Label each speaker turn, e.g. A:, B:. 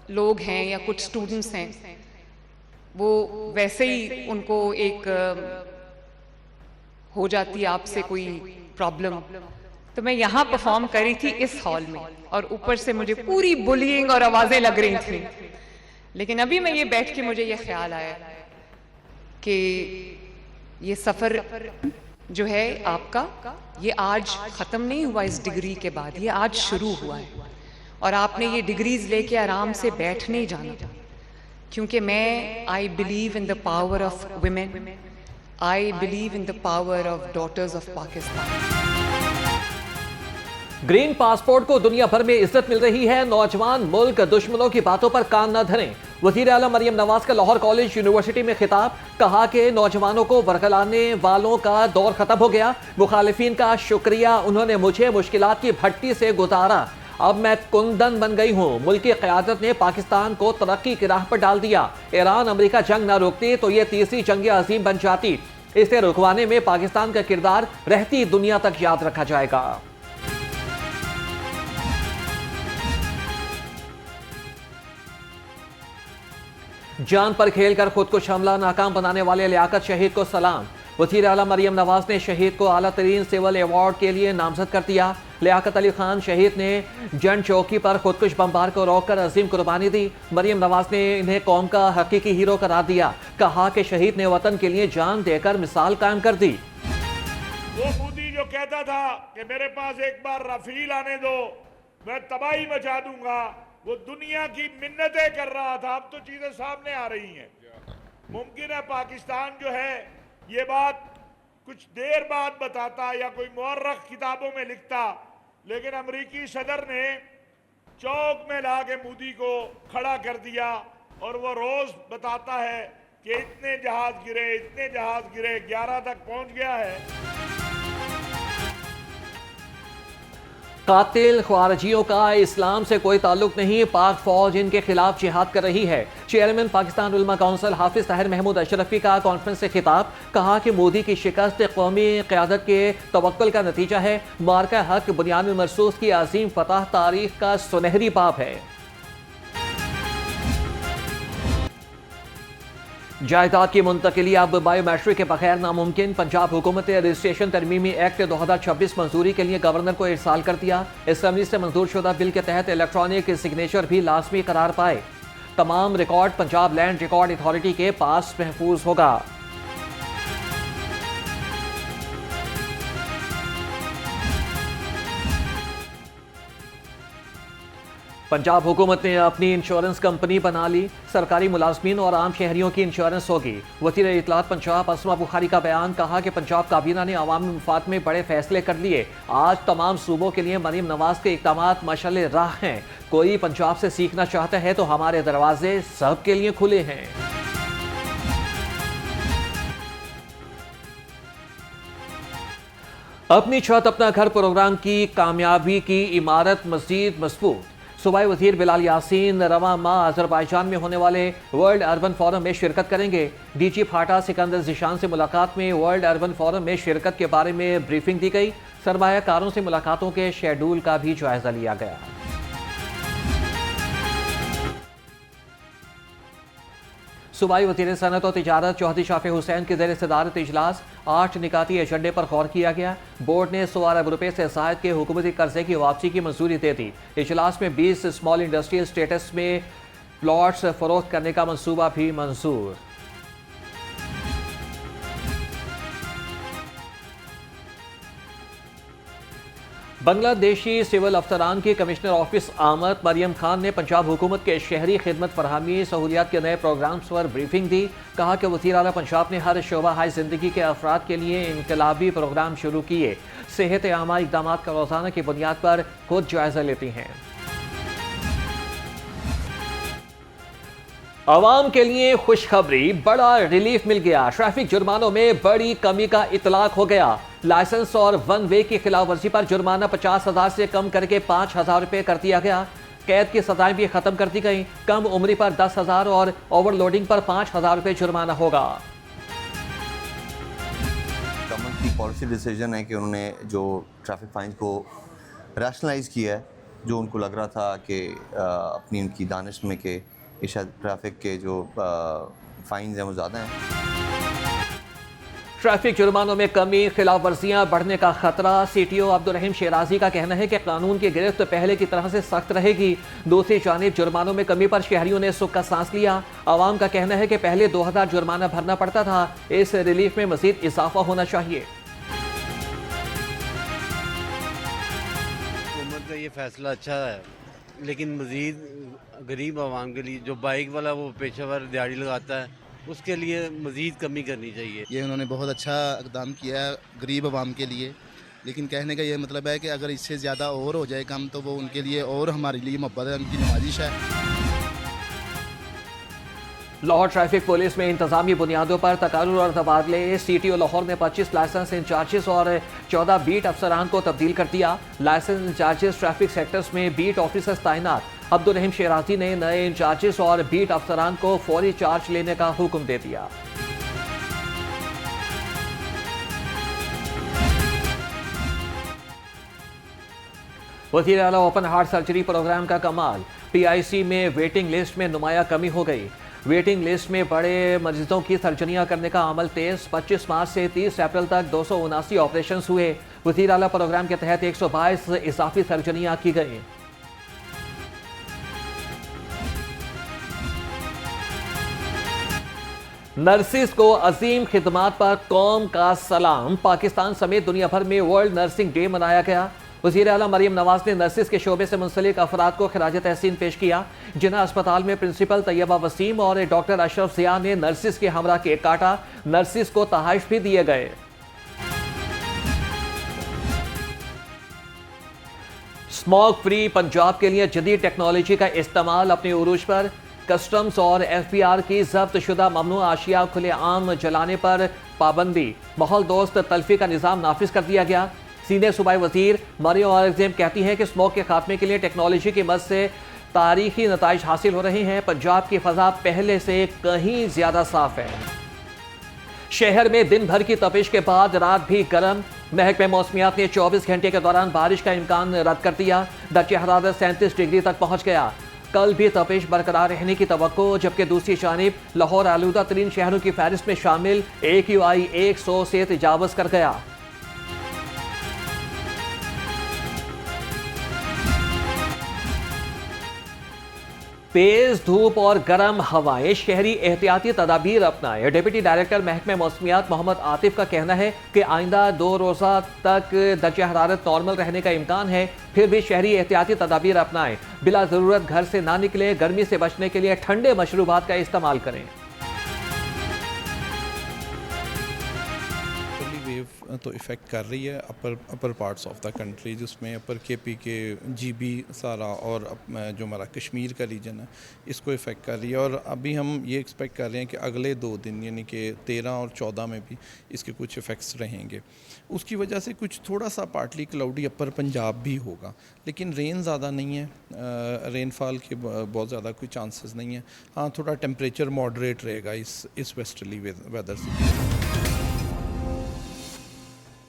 A: लोग हैं या कुछ स्टूडेंट्स हैं, वो वैसे ही उनको एक हो जाती है आपसे कोई प्रॉब्लम, तो मैं यहाँ परफॉर्म कर रही थी इस हॉल में, और ऊपर से मुझे पूरी बुलिंग और आवाजें लग रही थी। लेकिन अभी मैं ये बैठ के मुझे ये ख्याल आया कि ये सफर जो है आपका, ये आज खत्म नहीं हुआ इस डिग्री के बाद, ये आज शुरू हुआ है। और आपने ये डिग्रीज लेके आराम से बैठ नहीं जाना, क्योंकि मैं I believe in the power of women, I believe in the power of daughters of Pakistan.
B: Green passport को दुनिया भर में इज्जत मिल रही है। नौजवान मुल्क दुश्मनों की बातों पर कान न धरें। वज़ीर आला मरियम नवाज का लाहौर कॉलेज यूनिवर्सिटी में खिताब, कहा कि नौजवानों को वरगलाने वालों का दौर खत्म हो गया। मुखालिफिन का शुक्रिया, उन्होंने मुझे मुश्किलात की भट्टी से गुजारा, अब मैं कुंदन बन गई हूँ। मुल्क की क़यादत ने पाकिस्तान को तरक्की की राह पर डाल दिया। ईरान अमेरिका जंग न रोकती तो ये तीसरी जंग अजीम बन जाती। इसे रुकवाने में पाकिस्तान का किरदार रहती दुनिया तक याद रखा जाएगा। जान पर खेलकर खुद को हमला नाकाम बनाने वाले लियाकत शहीद को सलाम। वज़ीर आला मरियम नवाज ने शहीद को आला तरीन सिविल अवार्ड के लिए नामजद कर दिया। लियाकत अली खान शहीद ने जंग चौकी पर खुदकुश बमबार को रोककर अजीम कुर्बानी दी। मरियम नवाज ने इन्हें कौम का हकीकी हीरो करार दिया। कहा कि शहीद ने वतन के लिए जान देकर मिसाल कायम कर दी।
C: वो मोदी जो कहता था कि मेरे पास एक बार राफेल आने दो, मैं तबाही मचा दूंगा, वो दुनिया की मिन्नतें कर रहा था। अब तो चीजें सामने आ रही हैं। मुमकिन है पाकिस्तान जो है ये बात कुछ देर बाद बताता या कोई मुअर्रख किताबों में लिखता, लेकिन अमेरिकी सदर ने चौक में ला के मोदी को खड़ा कर दिया, और वो रोज बताता है कि इतने जहाज गिरे 11 तक पहुंच गया है।
B: कातिल ख्वारजियों का इस्लाम से कोई ताल्लुक नहीं, पाक फौज इनके खिलाफ जिहाद कर रही है। चेयरमैन पाकिस्तान उलमा काउंसिल हाफिज ताहिर महमूद अशरफी का कॉन्फ्रेंस से खिताब, कहा कि मोदी की शिकस्त कौमी क़यादत के तवक्कुल का नतीजा है। मार्का हक बुनियाद मरसूस की अजीम फतह तारीख का सुनहरी बाब है। जायदाद की मुंतकिली अब बायोमेट्रिक के बगैर नामुमकिन। पंजाब हुकूमत ने रजिस्ट्रेशन तरमीमी एक्ट 2026 मंजूरी के लिए गवर्नर को इरसाल कर दिया। असम्बली से मंजूर शुदा बिल के तहत इलेक्ट्रॉनिक सिग्नेचर भी लाजमी करार पाए। तमाम record Punjab land record authority के पास महफूज होगा। पंजाब हुकूमत ने अपनी इंश्योरेंस कंपनी बना ली। सरकारी मुलाजमीन और आम शहरियों की इंश्योरेंस होगी। वज़ीर इत्तलात पंजाब अस्मा बुखारी का बयान, कहा कि पंजाब काबीना ने अवामी मुफाद में बड़े फैसले कर लिए। आज तमाम सूबों के लिए मरीम नवाज के इक़दामात मशाल राह हैं। कोई पंजाब से सीखना चाहता है तो हमारे दरवाजे सबके लिए खुले हैं। अपनी छत अपना घर प्रोग्राम की कामयाबी की इमारत मज़ीद मजबूत। सूबाई वज़ीर बिलाल यासीन रवा माह अज़रबैजान में होने वाले वर्ल्ड अर्बन फोरम में शिरकत करेंगे। डीजी फाटा सिकंदर ज़िशान से मुलाकात में वर्ल्ड अर्बन फोरम में शिरकत के बारे में ब्रीफिंग दी गई। सरमायाकारों से मुलाकातों के शेड्यूल का भी जायजा लिया गया। सूबाई वज़ीर सनत और तिजारत चौधरी शाफी हुसैन के ज़ेर सदारत इजलास 8 निकाती एजेंडे पर गौर किया गया। बोर्ड ने 100 अरब रुपये से ज़ायद के हुकूमती कर्जे की वापसी की मंजूरी दे दी। इजलास में 20 स्मॉल इंडस्ट्रियल स्टेटस में प्लॉट्स फरोख्त करने का मंसूबा भी मंजूर। बांग्लादेशी सिविल अफसरान की कमिश्नर ऑफिस आमद मरियम खान ने पंजाब हुकूमत के शहरी खिदमत फरहमी सहूलियात के नए प्रोग्राम्स पर ब्रीफिंग दी। कहा कि वज़ीर आला पंजाब ने हर शोबा हाई जिंदगी के अफराद के लिए इनकलाबी प्रोग्राम शुरू किए। सेहत आमा इकदाम का रोजाना की बुनियाद पर खुद जायजा लेती हैं। आवाम के लिए खुशखबरी, बड़ा रिलीफ मिल गया। ट्रैफिक जुर्मानों में बड़ी कमी का इतलाक हो गया। लाइसेंस और वन वे की खिलाफ वर्जी पर जुर्माना 50,000 से कम करके 5,000 रुपये कर दिया गया। कैद की सजाएं भी खत्म कर दी गई। कम उम्री पर 10,000 और ओवरलोडिंग पर 5,000 रुपये जुर्माना होगा।
D: गवर्नमेंट की पॉलिसी डिसीजन है कि उन्होंने जो ट्रैफिक फाइन को रैशनलाइज किया है जो उनको लग रहा था कि अपनी उनकी दानिश में कि ये शायद ट्रैफिक के जो फ़ाइन्स हैं वो ज़्यादा हैं।
B: ट्रैफिक जुर्मानों में कमी, खिलाफ वर्जियां बढ़ने का खतरा। CTO अब्दुल रहीम शेराजी का कहना है कि कानून की गिरफ्त पहले की तरह से सख्त रहेगी। दूसरी जानिब जुर्मानों में कमी पर शहरियों ने सुख का सांस लिया। आवाम का कहना है कि पहले 2000 जुर्माना भरना पड़ता था, इस रिलीफ में मजीद इजाफा होना चाहिए।
E: हुकूमत का ये फैसला अच्छा है, लेकिन मज़ीद गरीब आवाम के लिए, जो बाइक वाला वो पेशेवर दिहाड़ी लगाता है, उसके लिए मज़ीद कमी करनी चाहिए।
F: ये उन्होंने बहुत अच्छा इक़दाम किया है गरीब आवाम के लिए, लेकिन कहने का ये मतलब है कि अगर इससे ज़्यादा और हो जाए कम तो वो उनके लिए और हमारे लिए मोहब्बत है, उनकी नवाजिश है।
B: लाहौर ट्रैफिक पुलिस में इंतजामी बुनियादों पर तकारुर और तबादले। CTO लाहौर ने 25 लाइसेंस इंचार्जेस और 14 बीट अफसरान को तब्दील कर दिया। लाइसेंस इंचार्जेस ट्रैफिक सेक्टर्स में बीट ऑफिसर्स तैनात। अब्दुल रहीम शेराजी ने नए इंचार्जेस और बीट अफसरान को फौरी चार्ज लेने का हुक्म दे दिया। वज़ीर आला ओपन हार्ट सर्जरी प्रोग्राम का कमाल। PIC में वेटिंग लिस्ट में नुमाया कमी हो गई। वेटिंग लिस्ट में बड़े मरीजों की सर्जरियां करने का अमल तेज। 25 मार्च से 30 अप्रैल तक 279 ऑपरेशन हुए। वज़ीर आला प्रोग्राम के तहत 122 इजाफी सर्जरियां की गई। नर्सिस को अजीम खिदमात पर कौम का सलाम। पाकिस्तान समेत दुनिया भर में वर्ल्ड नर्सिंग डे मनाया गया। वज़ीर आला मरियम नवाज ने नर्सिस के शोबे से मुंसलिक अफराद को खिराज तहसीन पेश किया। जिन्ना अस्पताल में प्रिंसिपल तैयबा वसीम और डॉक्टर अशरफ ज़िया ने नर्सिस के हमरा केक काटा। नर्सिस को तहाइफ भी दिए गए। स्मोक फ्री पंजाब के लिए जदीद टेक्नोलॉजी का इस्तेमाल अपने उरूज पर। कस्टम्स और FBR की जब्त शुदा ममनू आशिया खुले आम जलाने पर पाबंदी। माहौल दोस्त तल्फी का निज़ाम नाफिज कर दिया गया। सीनियर सूबाई वजीर मरियम औरंगजेब कहती हैं कि स्मोक के खात्मे के लिए टेक्नोलॉजी की मदद से तारीखी नताइज हासिल हो रहे हैं। पंजाब की फजा पहले से कहीं ज्यादा साफ है। शहर में दिन भर की तपिश के बाद रात भी गर्म। महकमे मौसमियात ने 24 घंटे के दौरान बारिश का इम्कान रद्द कर दिया। दर्जे हरारत 37 डिग्री तक पहुंच गया। कल भी तपिश बरकरार रहने की तवक्को, जबकि दूसरी जानिब लाहौर आलूदा तरीन शहरों की फहरिस्त में शामिल AQI 100 से तजावज़ कर गया। तेज धूप और गर्म हवाएं, शहरी एहतियाती तदाबीर अपनाएं। डिप्टी डायरेक्टर महकमे मौसमियात मोहम्मद आतिफ का कहना है कि आइंदा 2 रोज़ा तक दर्जे हरारत नॉर्मल रहने का इम्कान है। फिर भी शहरी एहतियाती तदाबीर अपनाएं। बिला ज़रूरत घर से ना निकलें। गर्मी से बचने के लिए ठंडे मशरूबात का इस्तेमाल करें।
G: तो इफ़ेक्ट कर रही है अपर पार्ट्स ऑफ द कंट्री, जिसमें अपर KP के GB सारा और जो हमारा कश्मीर का रीजन है इसको इफ़ेक्ट कर रही है। और अभी हम ये एक्सपेक्ट कर रहे हैं कि अगले 2 दिन यानी कि 13 और 14 में भी इसके कुछ इफ़ेक्ट्स रहेंगे। उसकी वजह से कुछ थोड़ा सा पार्टली क्लाउडी अपर पंजाब भी होगा, लेकिन रेन ज़्यादा नहीं है। रेनफॉल के बहुत ज़्यादा कोई चांसेस नहीं है। हाँ, थोड़ा टेम्परेचर मॉडरेट रहेगा इस वेस्टर्ली वेदर से।